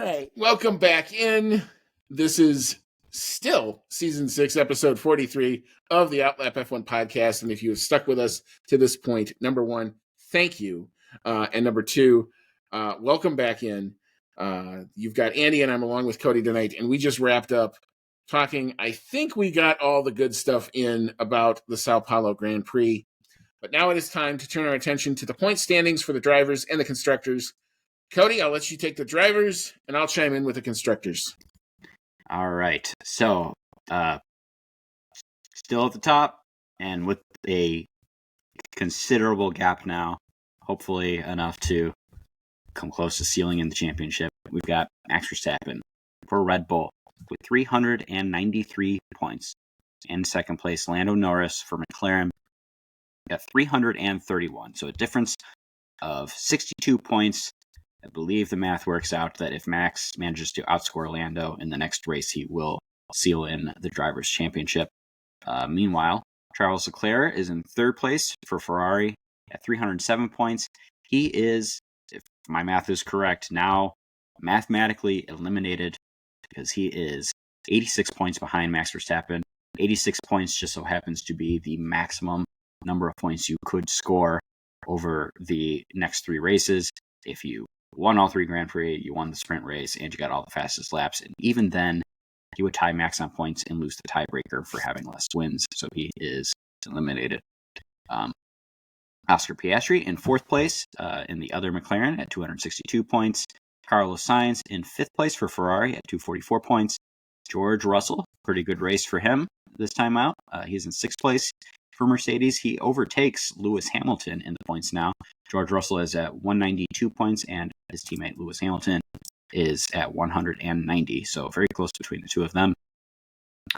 right. Welcome back in. This is still season 6, episode 43 of the Outlap F1 podcast. And if you have stuck with us to this point, number one, thank you. And number two, welcome back in. You've got Andy and I'm along with Cody tonight, and we just wrapped up talking. I think we got all the good stuff in about the Sao Paulo Grand Prix. But now it is time to turn our attention to the point standings for the drivers and the constructors. Cody, I'll let you take the drivers, and I'll chime in with the constructors. All right. So, still at the top, and with a considerable gap now, hopefully enough to come close to sealing in the championship. We've got Max Verstappen for Red Bull with 393 points. In second place, Lando Norris for McLaren got 331. So a difference of 62 points. I believe the math works out that if Max manages to outscore Lando in the next race, he will seal in the Drivers' Championship. Meanwhile, Charles Leclerc is in third place for Ferrari at 307 points. He is, if my math is correct, now mathematically eliminated because he is 86 points behind Max Verstappen. 86 points just so happens to be the maximum number of points you could score over the next 3 races. If you won all 3 Grand Prix, you won the sprint race, and you got all the fastest laps. And even then, he would tie Max on points and lose the tiebreaker for having less wins. So he is eliminated. Oscar Piastri in fourth place in the other McLaren at 262 points. Carlos Sainz in fifth place for Ferrari at 244 points. George Russell, pretty good race for him this time out. He's in sixth place for Mercedes. He overtakes Lewis Hamilton in the points now. George Russell is at 192 points, and his teammate Lewis Hamilton is at 190. So very close between the two of them.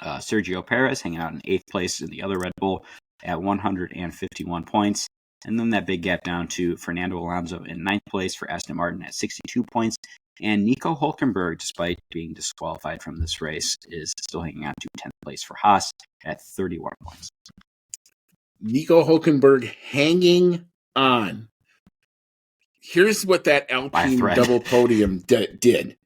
Sergio Perez hanging out in eighth place in the other Red Bull at 151 points. And then that big gap down to Fernando Alonso in ninth place for Aston Martin at 62 points. And Nico Hülkenberg, despite being disqualified from this race, is still hanging out to 10th place for Haas at 31 points. Nico Hülkenberg hanging on. Here's what that Alpine double podium did.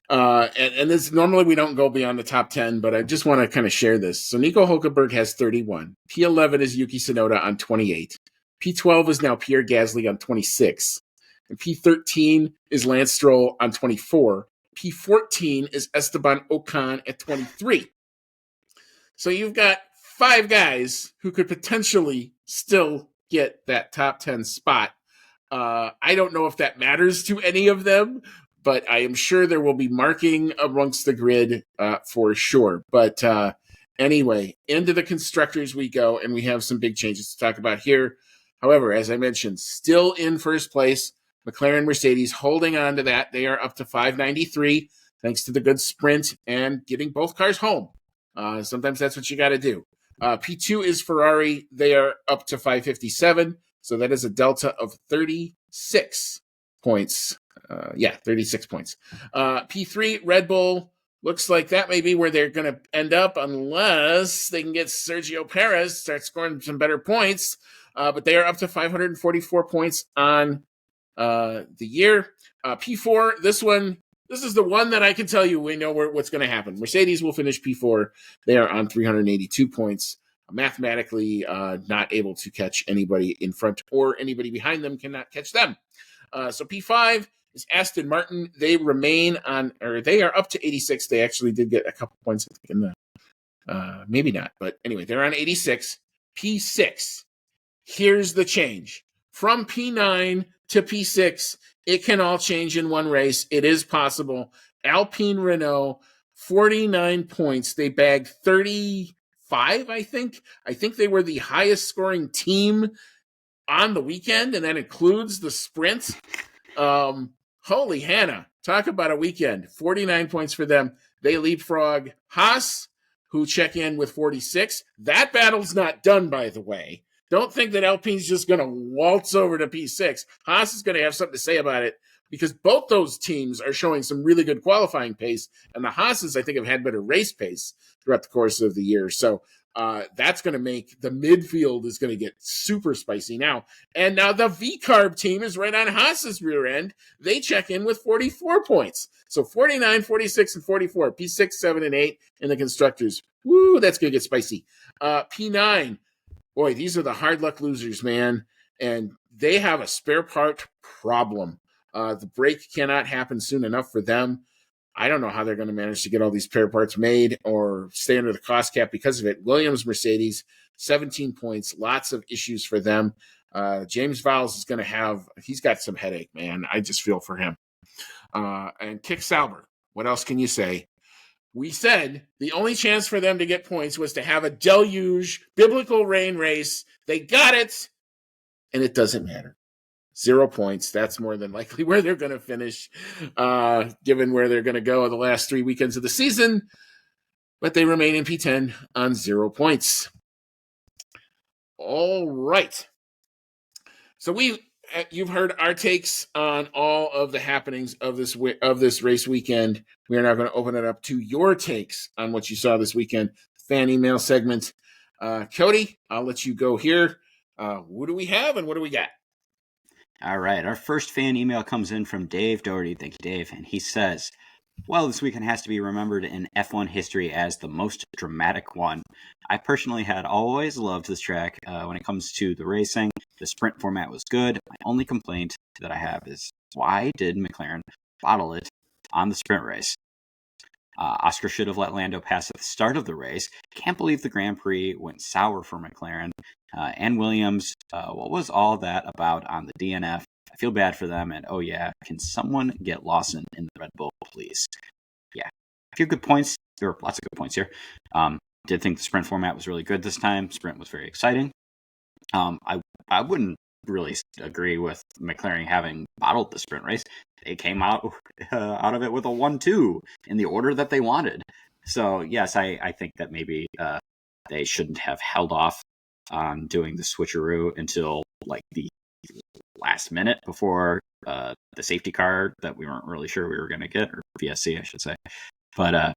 And this normally we don't go beyond the top 10, but I just want to kind of share this. So Nico Hülkenberg has 31. P11 is Yuki Tsunoda on 28. P12 is now Pierre Gasly on 26. And P13 is Lance Stroll on 24. P14 is Esteban Ocon at 23. So you've got 5 guys who could potentially still get that top 10 spot. I don't know if that matters to any of them, but I am sure there will be marking amongst the grid for sure. But anyway, into the constructors we go, and we have some big changes to talk about here. However, as I mentioned, still in first place, McLaren Mercedes holding on to that. They are up to 593, thanks to the good sprint and getting both cars home. Sometimes that's what you got to do. P2 is Ferrari. They are up to 557. So that is a delta of 36 points. 36 points. P3, Red Bull. Looks like that may be where they're going to end up unless they can get Sergio Perez, start scoring some better points. But they are up to 544 points on the year. P4, this is the one that I can tell you we know what's going to happen. Mercedes will finish P4. They are on 382 points. Mathematically not able to catch anybody in front, or anybody behind them cannot catch them. So P5 is Aston Martin. They remain on, or they are up to 86. They actually did get a couple points in the, maybe not, but anyway, they're on 86. P6. Here's the change. From P9 to P6, it can all change in one race. It is possible. Alpine Renault, 49 points. They bagged 35, I think. I think they were the highest scoring team on the weekend, and that includes the sprint. Holy Hannah. Talk about a weekend. 49 points for them. They leapfrog Haas, who check in with 46. That battle's not done, by the way. Don't think that Alpine's just going to waltz over to P6. Haas is going to have something to say about it. because both those teams are showing some really good qualifying pace, and the Haas's, I think, have had better race pace throughout the course of the year. So that's going to make the midfield is going to get super spicy now. And now the V-Carb team is right on Haas's rear end. They check in with 44 points. So 49, 46, and 44. P6, 7, and 8 in the constructors. Woo, that's going to get spicy. P9, boy, these are the hard luck losers, man. And they have a spare part problem. The break cannot happen soon enough for them. I don't know how they're going to manage to get all these spare parts made or stay under the cost cap because of it. Williams, Mercedes, 17 points, lots of issues for them. James Vowles is going to he's got some headache, man. I just feel for him. And Kick Sauber, what else can you say? We said the only chance for them to get points was to have a deluge biblical rain race. They got it, and it doesn't matter. 0 points. That's more than likely where they're going to finish, given where they're going to go the last 3 weekends of the season. But they remain in P10 on 0 points. All right. So you've heard our takes on all of the happenings of this race weekend. We are now going to open it up to your takes on what you saw this weekend. Fan email segment. Cody, I'll let you go here. What do we have and what do we got? All right. Our first fan email comes in from Dave Doherty. Thank you, Dave. And he says, well, this weekend has to be remembered in F1 history as the most dramatic one. I personally had always loved this track when it comes to the racing. The sprint format was good. My only complaint that I have is why did McLaren bottle it on the sprint race? Oscar should have let Lando pass at the start of the race. Can't believe the Grand Prix went sour for McLaren. And Williams, what was all that about on the DNF? I feel bad for them. And oh yeah, can someone get Lawson in the Red Bull, please? Yeah, a few good points. There were lots of good points here. Did think the sprint format was really good this time. Sprint was very exciting. I wouldn't really agree with McLaren having bottled the sprint race. They came out of it with a 1-2 in the order that they wanted. So yes, I think that maybe they shouldn't have held off on doing the switcheroo until like the last minute before the safety car that we weren't really sure we were going to get, or VSC, I should say. But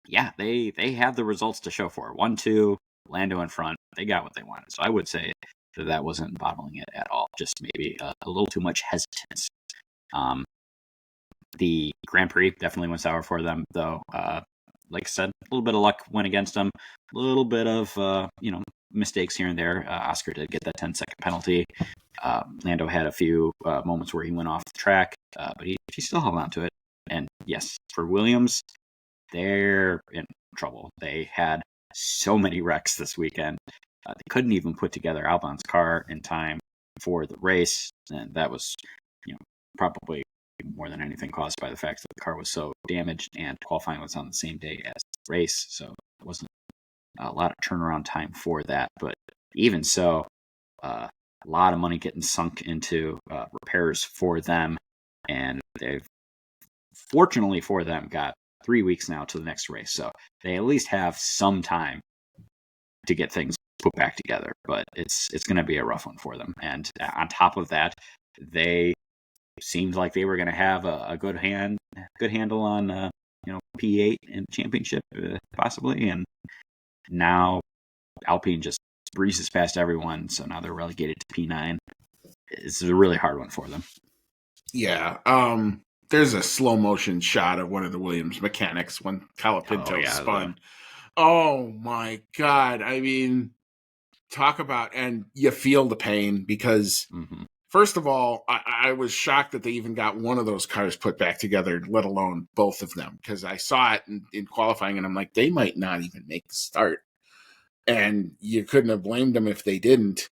yeah, they have the results to show for it. 1-2, Lando in front. They got what they wanted. So I would say that wasn't bottling it at all. Just maybe a little too much hesitance. The Grand Prix definitely went sour for them, though. Like I said, a little bit of luck went against them. A little bit of mistakes here and there. Oscar did get that 10-second penalty. Lando had a few moments where he went off the track, but he still held on to it. And yes, for Williams, they're in trouble. They had so many wrecks this weekend. They couldn't even put together Albon's car in time for the race, and that was, probably more than anything caused by the fact that the car was so damaged, and qualifying was on the same day as the race, so it wasn't a lot of turnaround time for that. But even so, a lot of money getting sunk into repairs for them, and they've, fortunately for them, got 3 weeks now to the next race, so they at least have some time to get things put back together. But it's going to be a rough one for them. And on top of that, they seemed like they were going to have a good handle on P8 and championship possibly, and now Alpine just breezes past everyone, so now they're relegated to P9. It's a really hard one for them. Yeah. There's a slow motion shot of one of the Williams mechanics when Colapinto spun. Oh my God. I mean, talk about, and you feel the pain because first of all, I was shocked that they even got one of those cars put back together, let alone both of them, because I saw it in qualifying and I'm like, they might not even make the start. And you couldn't have blamed them if they didn't.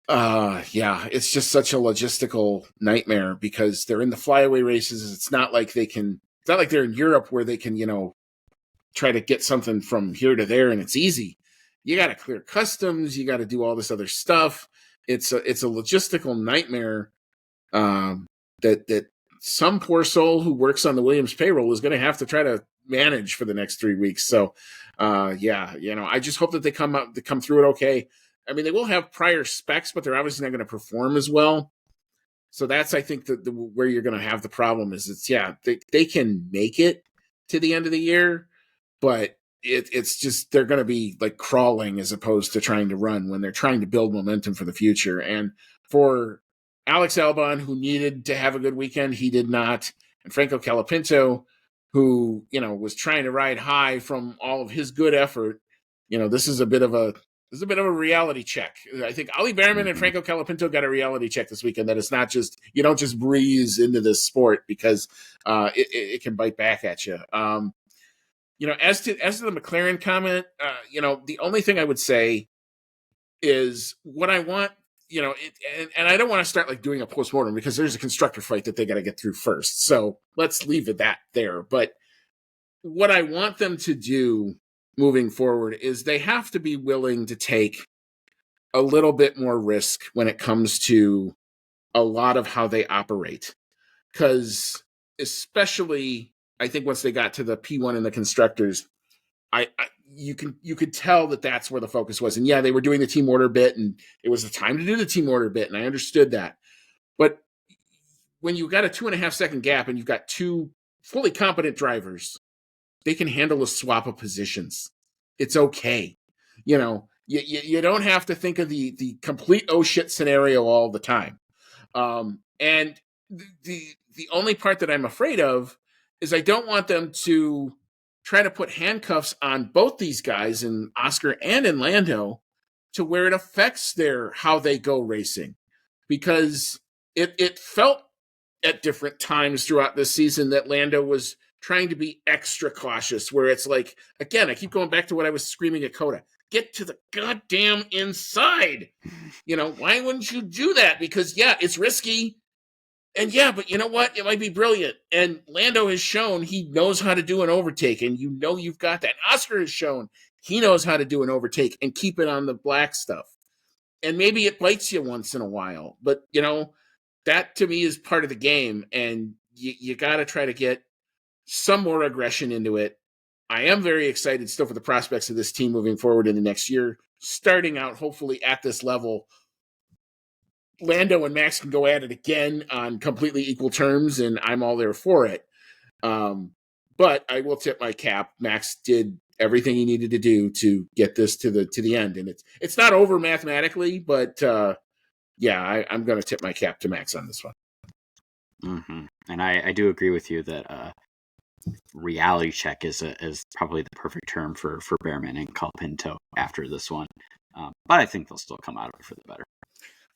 Yeah, it's just such a logistical nightmare because they're in the flyaway races. It's not like they're in Europe where they can, try to get something from here to there and it's easy. You got to clear customs. You got to do all this other stuff. It's a logistical nightmare that some poor soul who works on the Williams payroll is going to have to try to manage for the next 3 weeks. So, I just hope that they come through it okay. I mean, they will have prior specs, but they're obviously not going to perform as well. So that's, I think, where you're going to have the problem is they can make it to the end of the year, but it's just they're going to be like crawling as opposed to trying to run when they're trying to build momentum for the future. And for Alex Albon, who needed to have a good weekend, he did not. And Franco Colapinto, who, was trying to ride high from all of his good effort, this is a bit of a reality check. I think Ali Behrman and Franco Colapinto got a reality check this weekend, that it's not just, you don't just breeze into this sport, because it can bite back at you. As to the McLaren comment, the only thing I would say is what I want, and I don't want to start like doing a postmortem, because there's a constructor fight that they got to get through first. So let's leave it there. But what I want them to do moving forward is they have to be willing to take a little bit more risk when it comes to a lot of how they operate. Because especially, I think once they got to the P1 and the constructors, you could tell that that's where the focus was. And yeah, they were doing the team order bit, and it was the time to do the team order bit, and I understood that. But when you got a 2.5 second gap and you've got two fully competent drivers, they can handle a swap of positions. It's okay. You don't have to think of the complete oh shit scenario all the time. And the only part that I'm afraid of is I don't want them to try to put handcuffs on both these guys, in Oscar and in Lando, to where it affects how they go racing. Because it felt at different times throughout this season that Lando was trying to be extra cautious, where it's like, again, I keep going back to what I was screaming at Coda. Get to the goddamn inside. Why wouldn't you do that? Because, yeah, it's risky. And yeah, but you know what? It might be brilliant. And Lando has shown he knows how to do an overtake, and you've got that. And Oscar has shown he knows how to do an overtake and keep it on the black stuff. And maybe it bites you once in a while, but that to me is part of the game, and you got to try to get some more aggression into it. I am very excited still for the prospects of this team moving forward in the next year, starting out hopefully at this level. Lando and Max can go at it again on completely equal terms, and I'm all there for it. But I will tip my cap. Max did everything he needed to do to get this to the end, and it's not over mathematically, but I'm going to tip my cap to Max on this one. Mm-hmm. And I do agree with you that reality check is probably the perfect term for Behrman and Colapinto after this one. But I think they'll still come out of it for the better.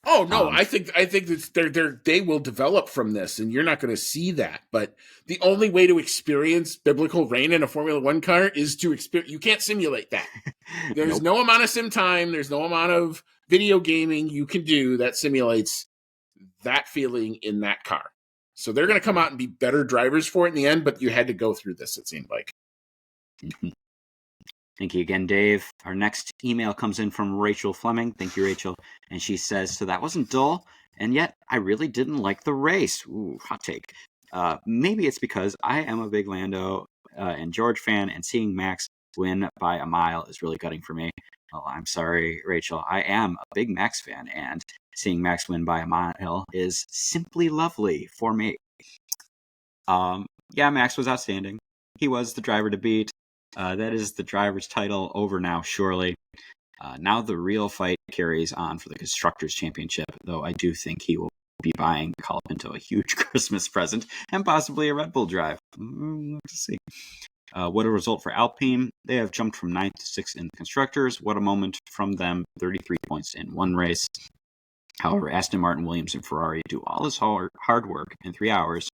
Oh no, I think that they will develop from this, and you're not going to see that. But the only way to experience biblical rain in a Formula One car is to experience. You can't simulate that. There's no amount of sim time. There's no amount of video gaming you can do that simulates that feeling in that car. So they're going to come out and be better drivers for it in the end. But you had to go through this, it seemed like. Mm-hmm. Thank you again, Dave. Our next email comes in from Rachel Fleming. Thank you, Rachel. And she says, so that wasn't dull, and yet I really didn't like the race. Ooh, hot take. Maybe it's because I am a big Lando and George fan, and seeing Max win by a mile is really gutting for me. Well, I'm sorry, Rachel. I am a big Max fan, and seeing Max win by a mile is simply lovely for me. Max was outstanding. He was the driver to beat. That is the driver's title over now, surely. Now the real fight carries on for the Constructors' Championship, though I do think he will be buying Colapinto a huge Christmas present and possibly a Red Bull drive. Let's see. What a result for Alpine. They have jumped from 9th to 6th in the Constructors. What a moment from them. 33 points in one race. However, Aston Martin, Williams, and Ferrari do all this hard work in 3 hours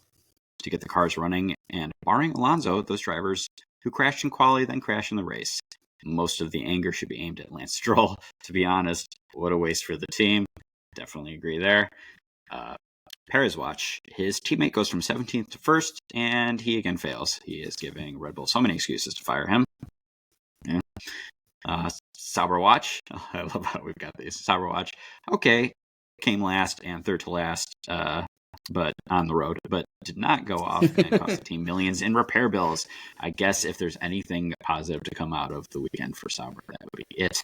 to get the cars running, and barring Alonso, those drivers who crashed in quali then crash in the race. Most of the anger should be aimed at Lance Stroll, to be honest. What a waste for the team. Definitely agree there. Perez watch. His teammate goes from 17th to 1st, and he again fails. He is giving Red Bull so many excuses to fire him. Yeah. Sauber watch. I love how we've got these. Sauber watch. Okay, came last and third to last, but on the road, but did not go off and cost the team millions in repair bills. I guess if there's anything positive to come out of the weekend for Sauber, that would be it.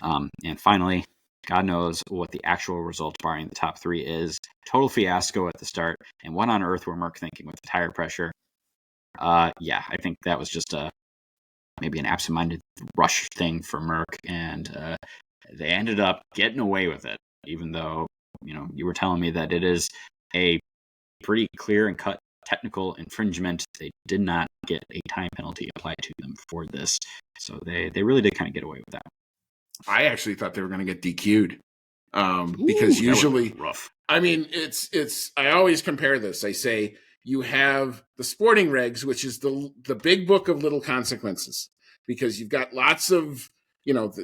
And finally, God knows what the actual result barring the top three is. Total fiasco at the start. And what on earth were Merck thinking with the tire pressure? Yeah, I think that was just maybe an absent-minded rush thing for Merck, and they ended up getting away with it, even though you were telling me that it is a pretty clear and cut technical infringement. They did not get a time penalty applied to them for this, so they really did kind of get away with that. I actually thought they were going to get DQ'd because usually, rough. I mean, it's. I always compare this. I say you have the sporting regs, which is the big book of little consequences, because you've got lots of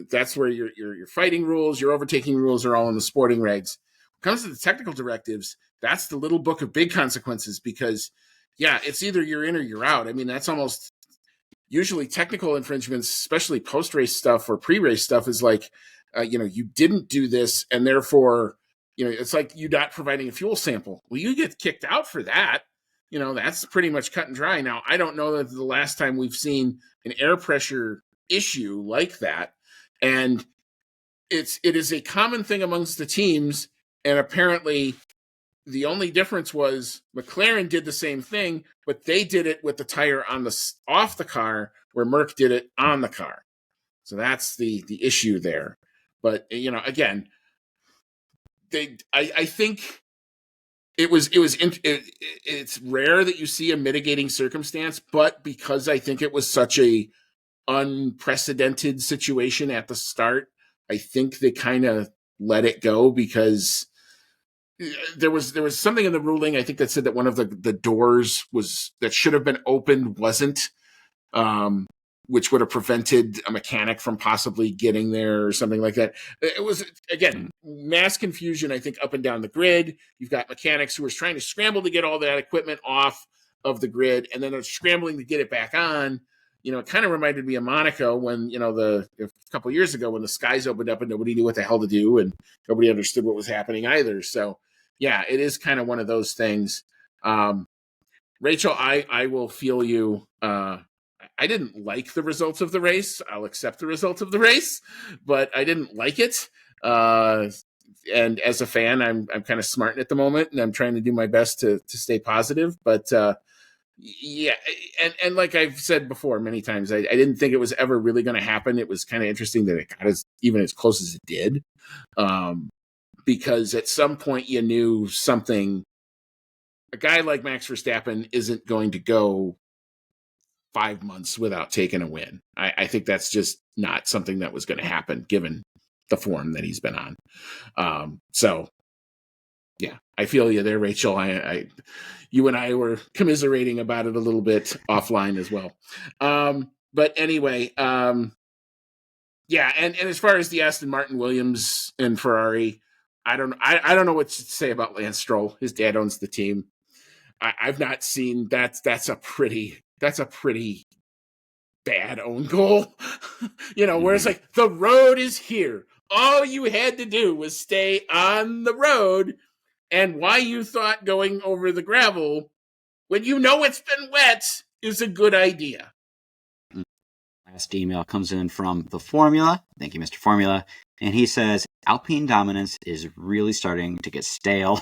that's where your fighting rules, your overtaking rules are all in the sporting regs. When it comes to the technical directives, that's the little book of big consequences, because it's either you're in or you're out. I mean, that's almost usually technical infringements, especially post-race stuff or pre-race stuff, is like, you didn't do this, and therefore, it's like you not providing a fuel sample. Well, you get kicked out for that. That's pretty much cut and dry. Now, I don't know that the last time we've seen an air pressure issue like that, and it is a common thing amongst the teams, and apparently the only difference was McLaren did the same thing, but they did it with the tire off the car, where Merck did it on the car. So that's the issue there. But again, I think it's rare that you see a mitigating circumstance, but because I think it was such a unprecedented situation at the start, I think they kind of let it go, because there was something in the ruling, I think, that said that one of the doors that should have been opened wasn't, which would have prevented a mechanic from possibly getting there or something like that. It was, again, mass confusion, I think, up and down the grid. You've got mechanics who are trying to scramble to get all that equipment off of the grid, and then they're scrambling to get it back on. It kind of reminded me of Monaco when, a couple of years ago, when the skies opened up and nobody knew what the hell to do, and nobody understood what was happening either. So, yeah, it is kind of one of those things. Rachel, I will feel you. I didn't like the results of the race. I'll accept the results of the race, but I didn't like it. And as a fan, I'm kind of smarting at the moment, and I'm trying to do my best to stay positive. But yeah, and like I've said before many times, I didn't think it was ever really going to happen. It was kind of interesting that it got even as close as it did, because at some point you knew something. A guy like Max Verstappen isn't going to go 5 months without taking a win. I think that's just not something that was going to happen given the form that he's been on. So yeah, I feel you there, Rachel. You and I were commiserating about it a little bit offline as well. But anyway, yeah. And as far as the Aston Martin, Williams, and Ferrari, I don't know what to say about Lance Stroll. His dad owns the team. I've not seen that. That's a pretty bad own goal. Where it's like, the road is here. All you had to do was stay on the road. And why you thought going over the gravel when it's been wet is a good idea. Last email comes in from the Formula. Thank you, Mr. Formula. And he says, Alpine dominance is really starting to get stale.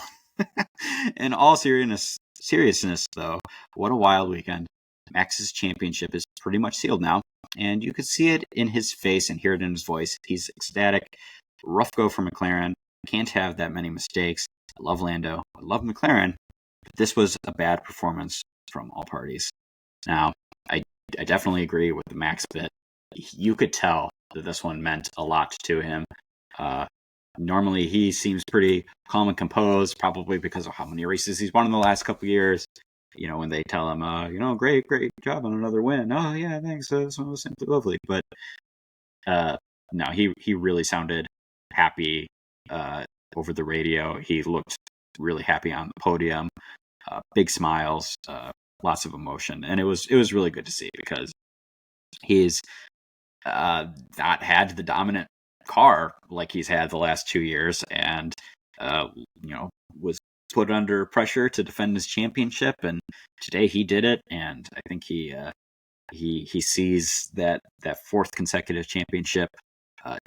In all seriousness, though, what a wild weekend. Max's championship is pretty much sealed now, and you could see it in his face and hear it in his voice. He's ecstatic. Rough go for McLaren. Can't have that many mistakes. I love Lando. I love McLaren. But this was a bad performance from all parties. Now, I definitely agree with the Max bit. You could tell that this one meant a lot to him. Normally, he seems pretty calm and composed, probably because of how many races he's won in the last couple of years. When they tell him, great job on another win. Oh, yeah, thanks. This one was simply lovely. But no, he really sounded happy over the radio. He looked really happy on the podium. Big smiles, lots of emotion. And it was really good to see, because he's not had the dominant car like he's had the last 2 years, and was put under pressure to defend his championship, and today he did it, and I think he sees that fourth consecutive championship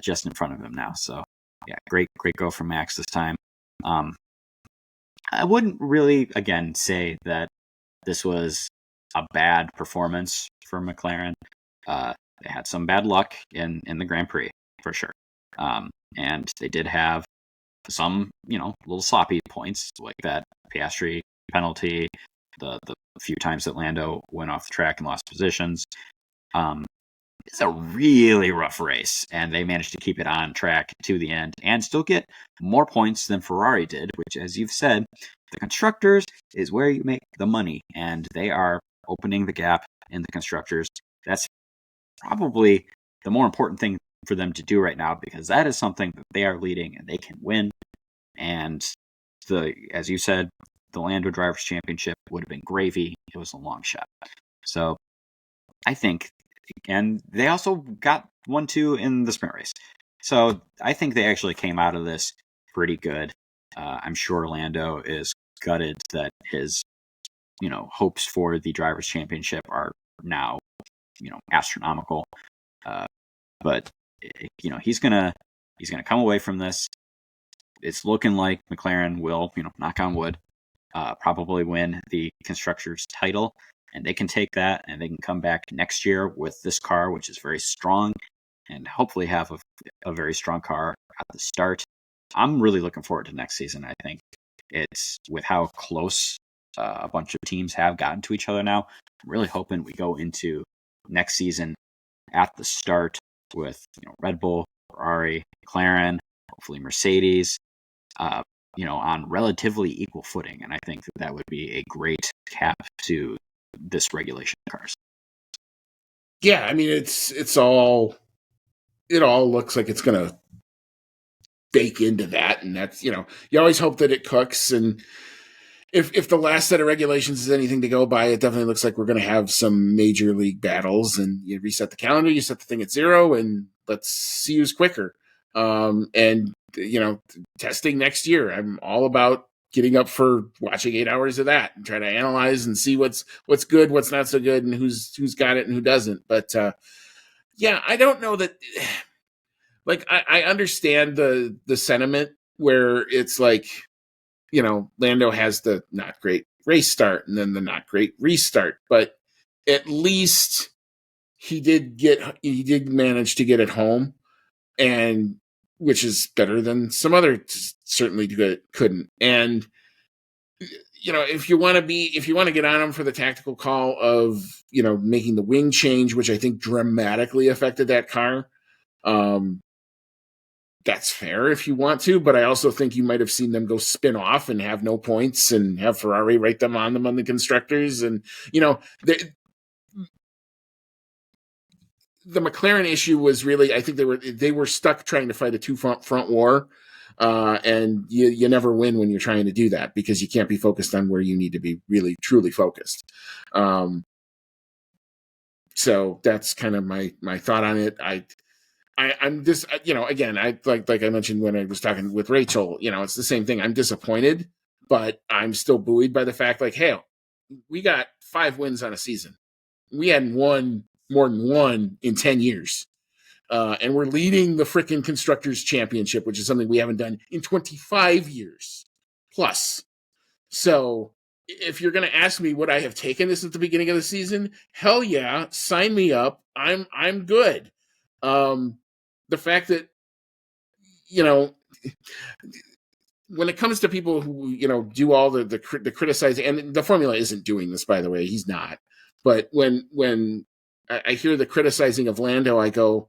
just in front of him now. So yeah, great go from Max this time. I wouldn't really, again, say that this was a bad performance for McLaren. They had some bad luck in the Grand Prix, for sure. And they did have some, little sloppy points, like that Piastri penalty, the few times that Lando went off the track and lost positions. It's a really rough race, and they managed to keep it on track to the end and still get more points than Ferrari did, which, as you've said, the constructors is where you make the money, and they are opening the gap in the constructors. That's probably the more important thing for them to do right now, because that is something that they are leading and they can win. And as you said, the Lando Drivers' Championship would have been gravy. It was a long shot. So I think, and they also got 1-2 in the sprint race. So I think they actually came out of this pretty good. I'm sure Lando is gutted that his, hopes for the Drivers' Championship are now, astronomical. But he's gonna come away from this. It's looking like McLaren will, knock on wood, probably win the constructors title, and they can take that and they can come back next year with this car, which is very strong, and hopefully have a very strong car at the start. I'm really looking forward to next season. I think it's, with how close a bunch of teams have gotten to each other now, I'm really hoping we go into next season at the start with Red Bull, Ferrari, McLaren, hopefully Mercedes, on relatively equal footing. And I think that would be a great cap to this regulation cars. Yeah, I mean, it all looks like it's going to bake into that. And that's, you always hope that it cooks. And if the last set of regulations is anything to go by, it definitely looks like we're going to have some major league battles, and you reset the calendar, you set the thing at 0, and let's see who's quicker. And testing next year, I'm all about getting up for watching 8 hours of that and try to analyze and see what's good, what's not so good, and who's got it and who doesn't. But yeah, I don't know that. Like, I understand the sentiment where it's like, Lando has the not great race start and then the not great restart, but at least he did manage to get it home, and which is better than some other certainly couldn't. And if you want to get on him for the tactical call of making the wing change, which I think dramatically affected that car, that's fair if you want to, but I also think you might have seen them go spin off and have no points and have Ferrari write them on the constructors. And, the McLaren issue was really, I think they were stuck trying to fight a two front war. And you never win when you're trying to do that, because you can't be focused on where you need to be really truly focused. So that's kind of my thought on it. I'm just, again, I like I mentioned when I was talking with Rachel, it's the same thing. I'm disappointed, but I'm still buoyed by the fact, like, hey, we got 5 wins on a season. We hadn't won more than 1 in 10 years. And we're leading the frickin' Constructors Championship, which is something we haven't done in 25 years plus. So if you're going to ask me would I have taken this at the beginning of the season, hell yeah, sign me up. I'm good. The fact that, when it comes to people who, do all the criticizing, and the formula isn't doing this, by the way, he's not. But when I hear the criticizing of Lando, I go,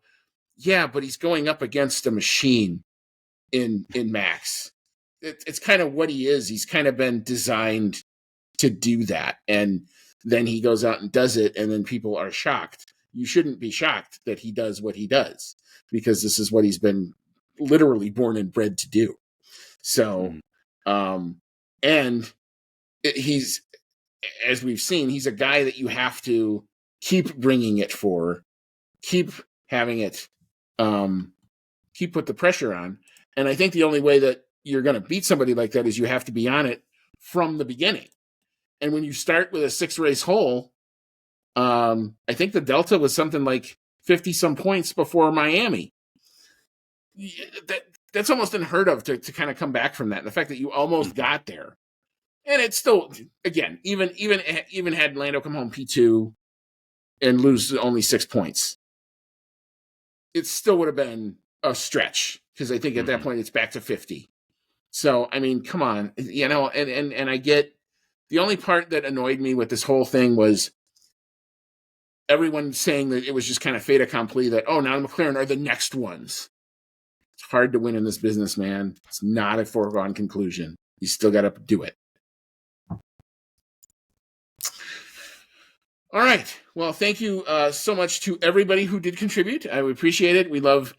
yeah, but he's going up against a machine in Max. It's kind of what he is. He's kind of been designed to do that. And then he goes out and does it, and then people are shocked. You shouldn't be shocked that he does what he does, because this is what he's been literally born and bred to do. So, and he's, as we've seen, he's a guy that you have to keep bringing it for, keep having it, keep put the pressure on. And I think the only way that you're going to beat somebody like that is you have to be on it from the beginning. And when you start with a 6-race hole, I think the delta was something like 50 some points before Miami. that's almost unheard of to kind of come back from that. And the fact that you almost got there, and it's still, again, even had Lando come home P2 and lose only 6 points, it still would have been a stretch, because I think at that point it's back to 50. So, I mean, come on, and I get, the only part that annoyed me with this whole thing was everyone saying that it was just kind of fait accompli, that, oh, now McLaren are the next ones. It's hard to win in this business, man. It's not a foregone conclusion. You still got to do it. All right. Well, thank you so much to everybody who did contribute. I appreciate it. We love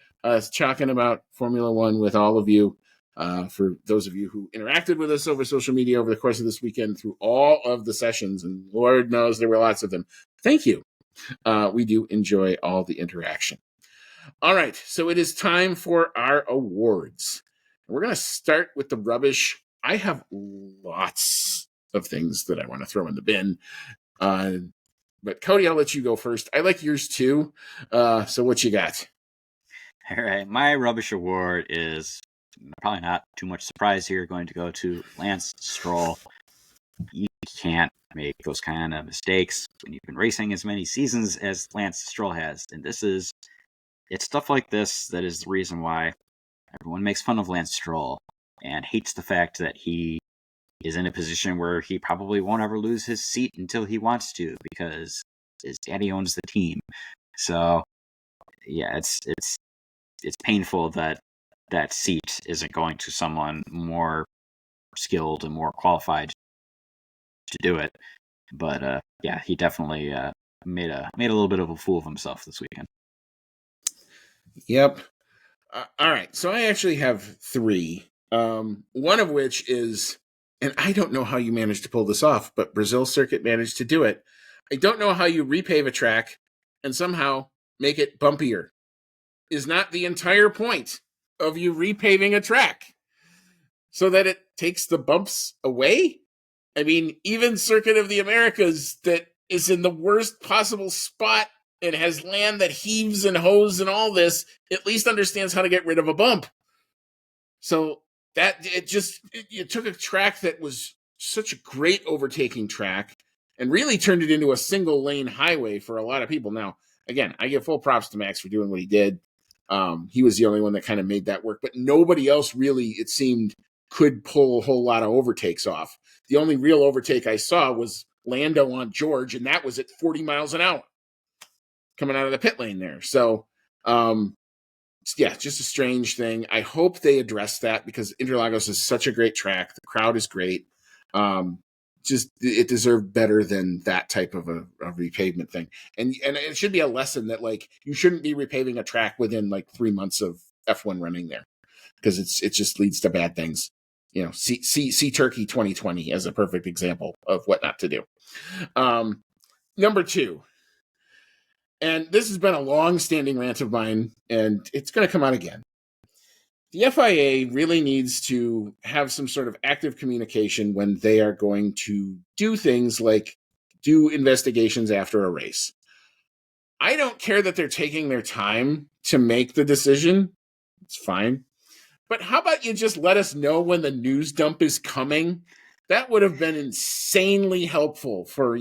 talking about Formula One with all of you. For those of you who interacted with us over social media over the course of this weekend through all of the sessions, and Lord knows there were lots of them. Thank you. We do enjoy all the interaction. All right. So it is time for our awards. We're going to start with the rubbish. I have lots of things that I want to throw in the bin. But Cody, I'll let you go first. I like yours too. So what you got? All right. My rubbish award is probably not too much surprise here, going to go to Lance Stroll. You can't make those kind of mistakes when you've been racing as many seasons as Lance Stroll has. And it's stuff like this that is the reason why everyone makes fun of Lance Stroll and hates the fact that he is in a position where he probably won't ever lose his seat until he wants to, because his daddy owns the team. So, yeah, it's painful that that seat isn't going to someone more skilled and more qualified to do it. But yeah, he definitely made a little bit of a fool of himself this weekend. Yep. All right. So I actually have 3. One of which is, and I don't know how you managed to pull this off, but Brazil Circuit managed to do it. I don't know how you repave a track and somehow make it bumpier. Is not the entire point of you repaving a track so that it takes the bumps away? I mean, even Circuit of the Americas, that is in the worst possible spot and has land that heaves and hoes and all this, at least understands how to get rid of a bump. So that it took a track that was such a great overtaking track and really turned it into a single lane highway for a lot of people. Now, again, I give full props to Max for doing what he did. He was the only one that kind of made that work, but nobody else really, it seemed, could pull a whole lot of overtakes off. The only real overtake I saw was Lando on George, and that was at 40 miles an hour coming out of the pit lane there. So, yeah, just a strange thing. I hope they address that, because Interlagos is such a great track. The crowd is great. Just it deserved better than that type of a repavement thing. And it should be a lesson that, like, you shouldn't be repaving a track within like 3 months of F1 running there, because it just leads to bad things. See Turkey 2020 as a perfect example of what not to do. Number 2. And this has been a long-standing rant of mine, and it's going to come out again. The FIA really needs to have some sort of active communication when they are going to do things like do investigations after a race. I don't care that they're taking their time to make the decision. It's fine. But how about you just let us know when the news dump is coming? That would have been insanely helpful for,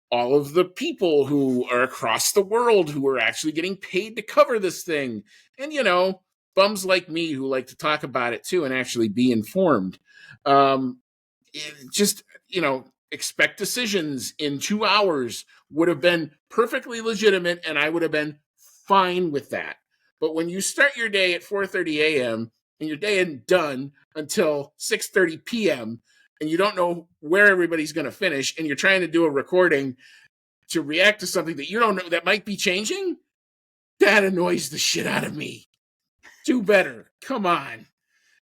all of the people who are across the world who are actually getting paid to cover this thing. And, bums like me who like to talk about it too and actually be informed. Just, expect decisions in 2 hours would have been perfectly legitimate, and I would have been fine with that. But when you start your day at 4:30 a.m. and your day isn't done until 6:30 p.m., and you don't know where everybody's going to finish, and you're trying to do a recording to react to something that you don't know that might be changing, that annoys the shit out of me. Do better. Come on.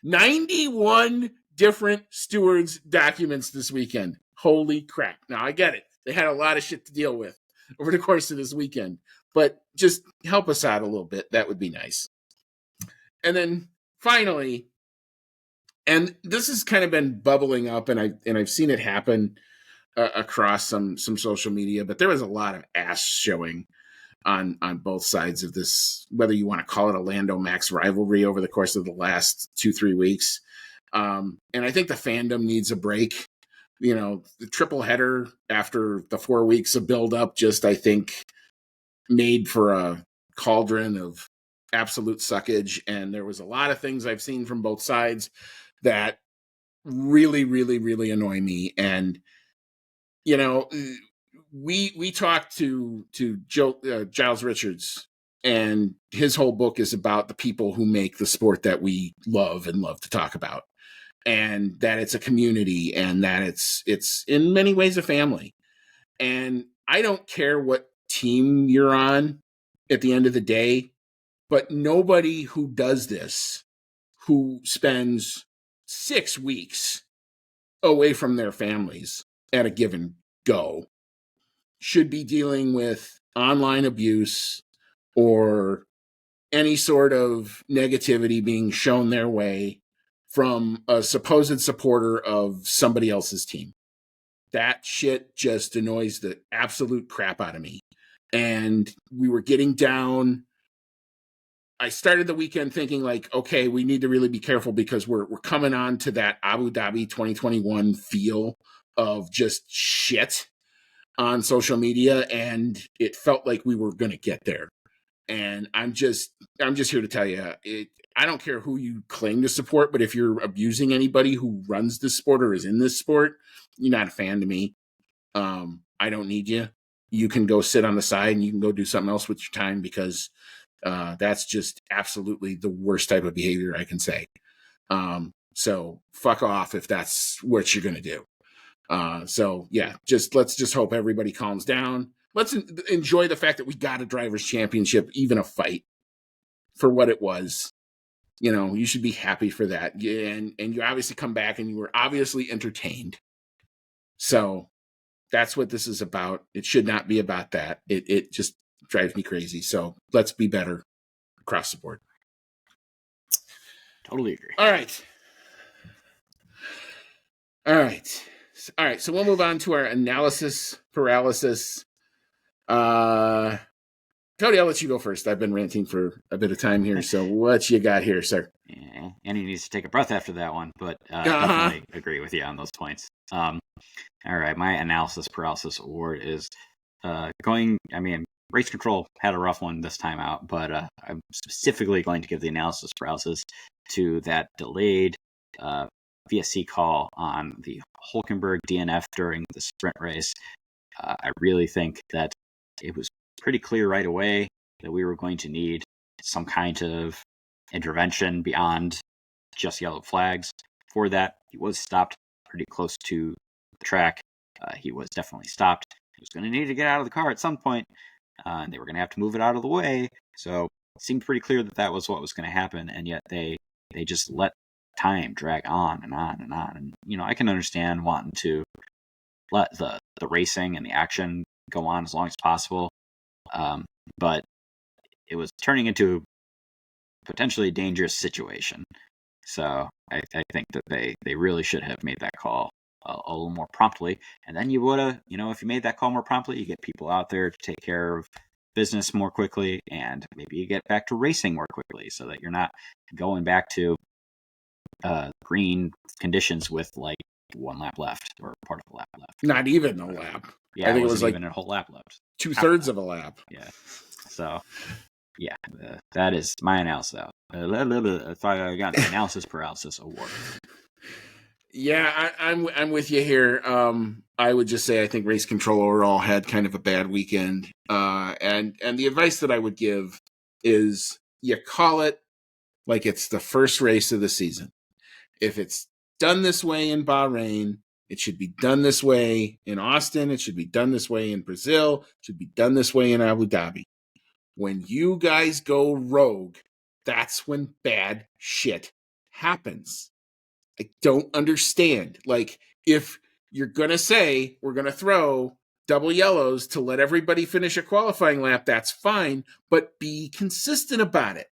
91 different stewards' documents this weekend. Holy crap. Now, I get it. They had a lot of shit to deal with over the course of this weekend, but just help us out a little bit. That would be nice. And then finally, and this has kind of been bubbling up, and I've seen it happen across some social media, but there was a lot of ass showing on both sides of this, whether you want to call it a Lando Max rivalry over the course of the last 2-3 weeks. And I think the fandom needs a break. The triple header after the 4 weeks of build up just, I think, made for a cauldron of absolute suckage. And there was a lot of things I've seen from both sides that really, really, really annoy me. And, we talked to Giles Richards, and his whole book is about the people who make the sport that we love and love to talk about, and that it's a community, and that it's in many ways a family. And I don't care what team you're on at the end of the day, but nobody who does this, who spends 6 weeks away from their families at a given go, should be dealing with online abuse or any sort of negativity being shown their way from a supposed supporter of somebody else's team. That shit just annoys the absolute crap out of me. And we were getting down. I started the weekend thinking like, okay, we need to really be careful because we're coming on to that Abu Dhabi 2021 feel of just shit on social media, and it felt like we were going to get there. And I'm just here to tell you, I don't care who you claim to support, but if you're abusing anybody who runs this sport or is in this sport, you're not a fan to me. I don't need you. You can go sit on the side and you can go do something else with your time, because that's just absolutely the worst type of behavior I can say. So fuck off if that's what you're going to do. So yeah, let's just hope everybody calms down. Let's enjoy the fact that we got a drivers' championship, even a fight, for what it was. You should be happy for that. And you obviously come back and you were obviously entertained. So that's what this is about. It should not be about that. It just drives me crazy. So let's be better across the board. Totally agree. All right. So we'll move on to our analysis paralysis. Cody, I'll let you go first. I've been ranting for a bit of time here. So what you got here, sir? Yeah, Andy needs to take a breath after that one, but definitely agree with you on those points. All right, my analysis paralysis award is race control had a rough one this time out, but I'm specifically going to give the analysis paralysis to that delayed VSC call on the Hulkenberg DNF during the sprint race. I really think that it was pretty clear right away that we were going to need some kind of intervention beyond just yellow flags for that. He was stopped pretty close to the track. He was definitely stopped. He was going to need to get out of the car at some point, and they were going to have to move it out of the way. So it seemed pretty clear that that was what was going to happen, and yet they just let time drag on and on and on. And, I can understand wanting to let the racing and the action go on as long as possible. But it was turning into a potentially dangerous situation. So I think that they really should have made that call a little more promptly. And then you would have, if you made that call more promptly, you get people out there to take care of business more quickly, and maybe you get back to racing more quickly so that you're not going back to green conditions with like 1 lap left or part of a lap left. Not even a lap. Yeah, I think it was like even a whole lap left. 2/3 of a lap. Yeah. So, yeah, that is my analysis. If I got an analysis paralysis award. Yeah, I'm with you here. I would just say I think race control overall had kind of a bad weekend. And the advice that I would give is you call it like it's the first race of the season. If it's done this way in Bahrain, it should be done this way in Austin. It should be done this way in Brazil. It should be done this way in Abu Dhabi. When you guys go rogue, that's when bad shit happens. I don't understand. Like, if you're going to say we're going to throw double yellows to let everybody finish a qualifying lap, that's fine, but be consistent about it.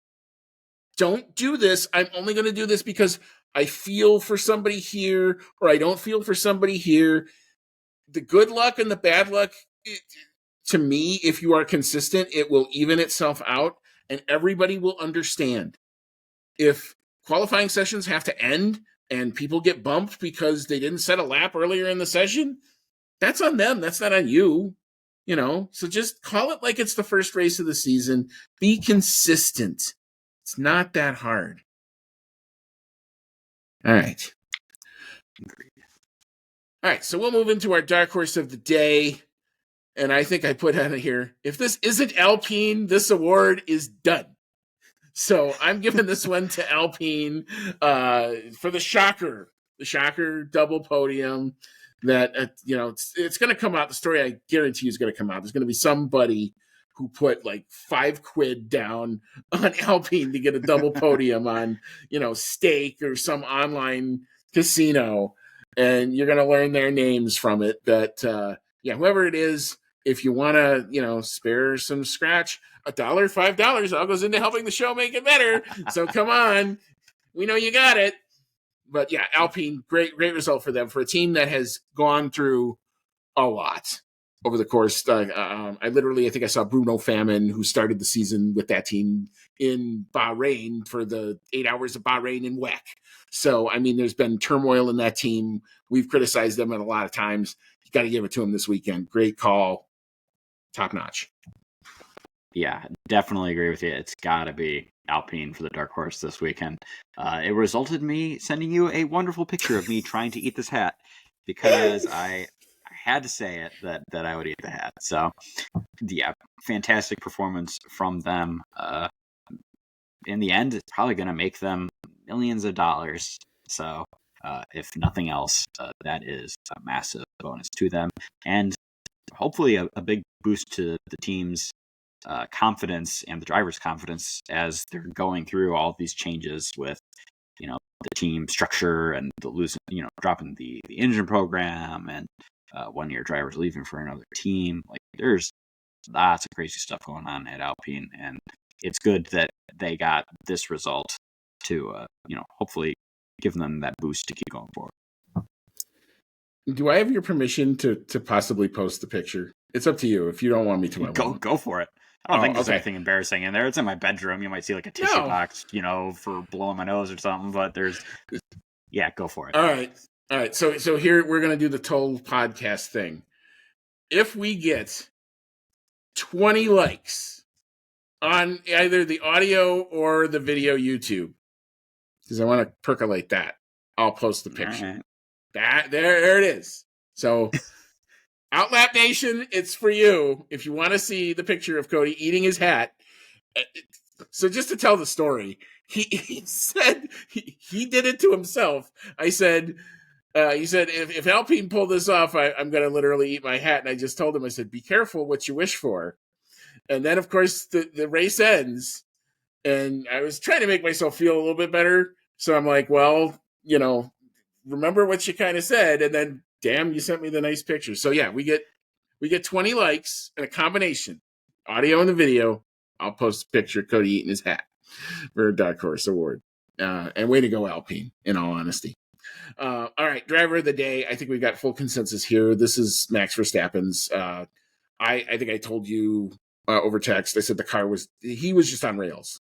Don't do this. I'm only going to do this because I feel for somebody here, or I don't feel for somebody here. The good luck and the bad luck, to me, if you are consistent, it will even itself out and everybody will understand. If qualifying sessions have to end and people get bumped because they didn't set a lap earlier in the session, that's on them. That's not on you. So just call it like it's the first race of the season. Be consistent. It's not that hard. All right. All right, so we'll move into our dark horse of the day. And I think I put on here, if this isn't Alpine, this award is done. So I'm giving this one to Alpine for the shocker double podium that, it's going to come out. The story, I guarantee, is going to come out. There's going to be somebody who put like $5 down on Alpine to get a double podium on, stake or some online casino. And you're going to learn their names from it. But whoever it is, if you want to, spare some scratch, $1, $5 all goes into helping the show make it better. So come on, we know you got it. But yeah, Alpine, great result for them, for a team that has gone through a lot over the course. I think I saw Bruno Famine, who started the season with that team in Bahrain for the 8 hours of Bahrain in WEC. So, I mean, there's been turmoil in that team. We've criticized them a lot of times. You got to give it to them this weekend. Great call. Top notch. Yeah, definitely agree with you. It's got to be Alpine for the dark horse this weekend. It resulted in me sending you a wonderful picture of me trying to eat this hat because I had to say it that I would eat the hat. So, yeah, fantastic performance from them. In the end, it's probably going to make them millions of dollars. So, if nothing else, that is a massive bonus to them. And hopefully a big boost to the team's confidence and the driver's confidence as they're going through all of these changes with, the team structure and the losing, dropping the engine program and 1 year drivers leaving for another team. Like, there's lots of crazy stuff going on at Alpine, and it's good that they got this result to, hopefully give them that boost to keep going forward. Do I have your permission to possibly post the picture? It's up to you. If you don't want me to, go for it. I don't think there's anything embarrassing in there. It's in my bedroom. You might see like a tissue box, for blowing my nose or something. But go for it. All right. So here we're gonna do the total podcast thing. If we get 20 likes on either the audio or the video YouTube, because I want to percolate that, I'll post the picture. Right. There it is. So Outlap Nation, it's for you if you want to see the picture of Cody eating his hat. So just to tell the story, he said he did it to himself. He said, if Alpine pulled this off, I'm going to literally eat my hat. And I just told him, I said, be careful what you wish for. And then, of course, the race ends. And I was trying to make myself feel a little bit better. So I'm like, well, remember what you kind of said. And then, damn, you sent me the nice picture. So yeah, we get 20 likes and a combination, audio and the video. I'll post a picture of Cody eating his hat for a Dark Horse Award. And way to go, Alpine, in all honesty. All right, driver of the day. I think we got full consensus here. This is Max Verstappen's. I think I told you over text. I said he was just on rails.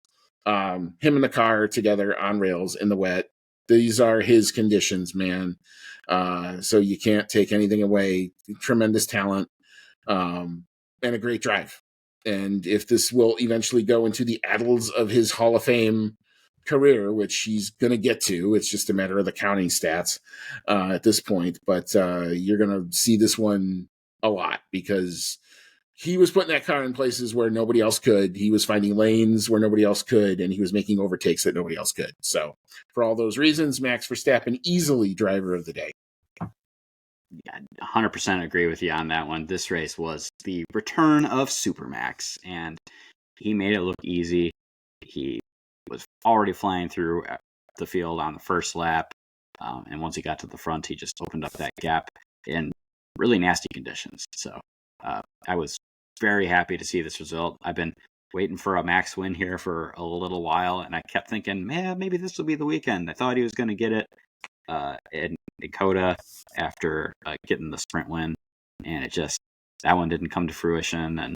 Him and the car together on rails in the wet. These are his conditions, man. So you can't take anything away. Tremendous talent and a great drive. And if this will eventually go into the annals of his Hall of Fame career, which he's going to get to, it's just a matter of the counting stats at this point. But you're going to see this one a lot because he was putting that car in places where nobody else could. He was finding lanes where nobody else could, and he was making overtakes that nobody else could. So for all those reasons, Max Verstappen, easily driver of the day. Yeah, 100% agree with you on that one. This race was the return of Supermax, and he made it look easy. He was already flying through the field on the first lap, and once he got to the front, he just opened up that gap in really nasty conditions. So I was very happy to see this result. I've been waiting for a Max win here for a little while, and I kept thinking, man, maybe this will be the weekend. I thought he was going to get it in Dakota after getting the sprint win, and it just that one didn't come to fruition. And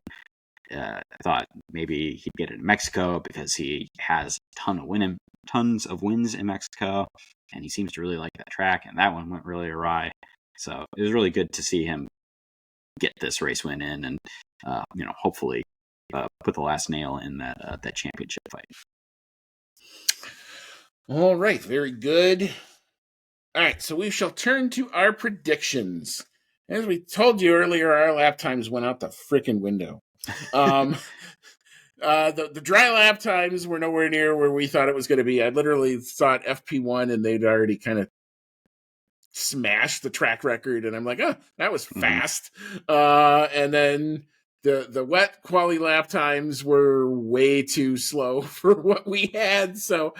I thought maybe he'd get it in Mexico because he has tons of wins in Mexico, and he seems to really like that track. And that one went really awry. So it was really good to see him get this race win in, and hopefully put the last nail in that championship fight. All right, very good. All right, so we shall turn to our predictions. As we told you earlier, our lap times went out the freaking window. The dry lap times were nowhere near where we thought it was going to be. I literally thought FP1 and they'd already kind of smashed the track record, and I'm like, oh, that was fast. And then the wet quali lap times were way too slow for what we had. So,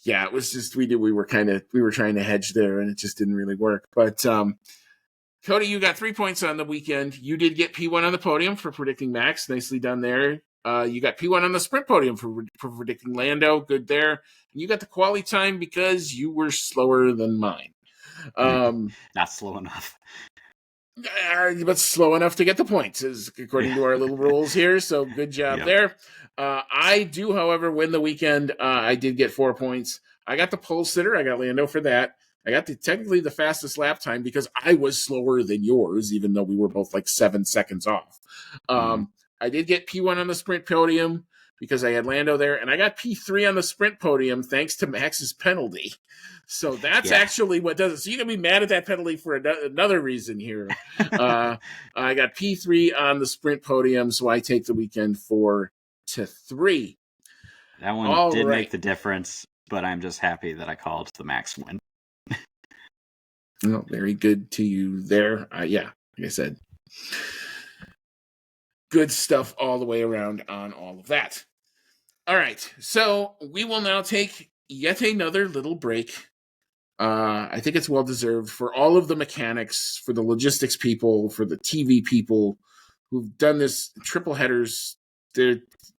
yeah, it was just we were trying to hedge there, and it just didn't really work. But Cody, you got 3 points on the weekend. You did get P1 on the podium for predicting Max. Nicely done there. You got P1 on the sprint podium for predicting Lando. Good there. And you got the quali time because you were slower than mine. Not slow enough. But slow enough to get the points, is according to our little rules here. So good job there. I do, however, win the weekend. I did get 4 points. I got the pole sitter. I got Lando for that. I got technically the fastest lap time because I was slower than yours, even though we were both like 7 seconds off. I did get P1 on the sprint podium because I had Lando there, and I got P3 on the sprint podium thanks to Max's penalty. So that's actually what does it. So you can be mad at that penalty for another reason here. I got P3 on the sprint podium, so I take the weekend 4-3. That one did make the difference, but I'm just happy that I called the Max win. Well, very good to you there. Like I said, good stuff all the way around on all of that. All right, so we will now take yet another little break. I think it's well-deserved for all of the mechanics, for the logistics people, for the TV people who've done this triple headers.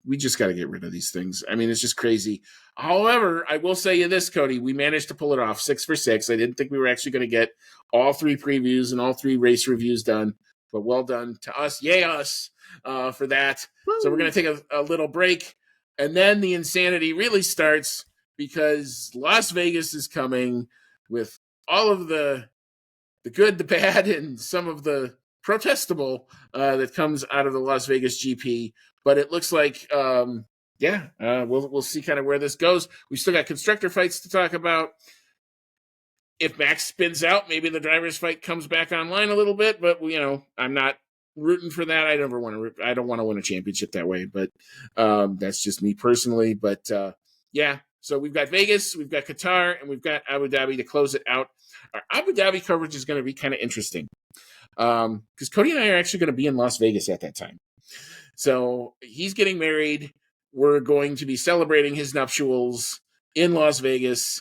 We just got to get rid of these things. I mean, it's just crazy. However, I will say you this, Cody. We managed to pull it off 6 for 6. I didn't think we were actually going to get all 3 previews and all 3 race reviews done, but well done to us. Yay us for that. Woo. So we're going to take a little break, and then the insanity really starts because Las Vegas is coming with all of the good, the bad, and some of the protestable that comes out of the Las Vegas GP. But it looks like, we'll see kind of where this goes. We still got constructor fights to talk about. If Max spins out, maybe the driver's fight comes back online a little bit. But I'm not rooting for that. I don't want to win a championship that way. But that's just me personally. But so we've got Vegas, we've got Qatar, and we've got Abu Dhabi to close it out. Our Abu Dhabi coverage is going to be kind of interesting because Cody and I are actually going to be in Las Vegas at that time. So he's getting married. We're going to be celebrating his nuptials in Las Vegas,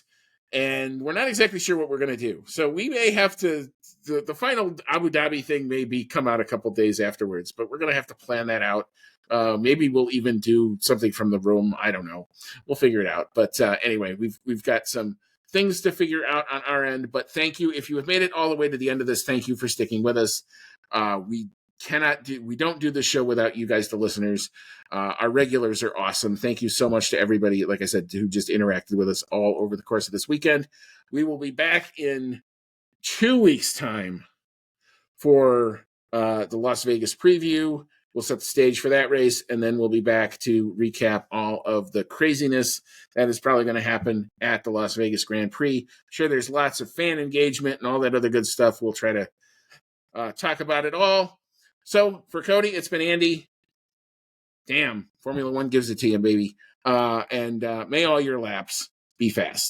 and we're not exactly sure what we're going to do. So we may have to, the final Abu Dhabi thing may come out a couple days afterwards, but we're going to have to plan that out. Maybe we'll even do something from the room. I don't know. We'll figure it out. But anyway, we've got some things to figure out on our end. But thank you. If you have made it all the way to the end of this, thank you for sticking with us. We don't do this show without you guys, the listeners. Our regulars are awesome. Thank you so much to everybody, like I said, who just interacted with us all over the course of this weekend. We will be back in 2 weeks' time for the Las Vegas preview. We'll set the stage for that race, and then we'll be back to recap all of the craziness that is probably going to happen at the Las Vegas Grand Prix. I'm sure there's lots of fan engagement and all that other good stuff. We'll try to talk about it all. So for Cody, it's been Andy. Damn, Formula One gives it to you, baby. And may all your laps be fast.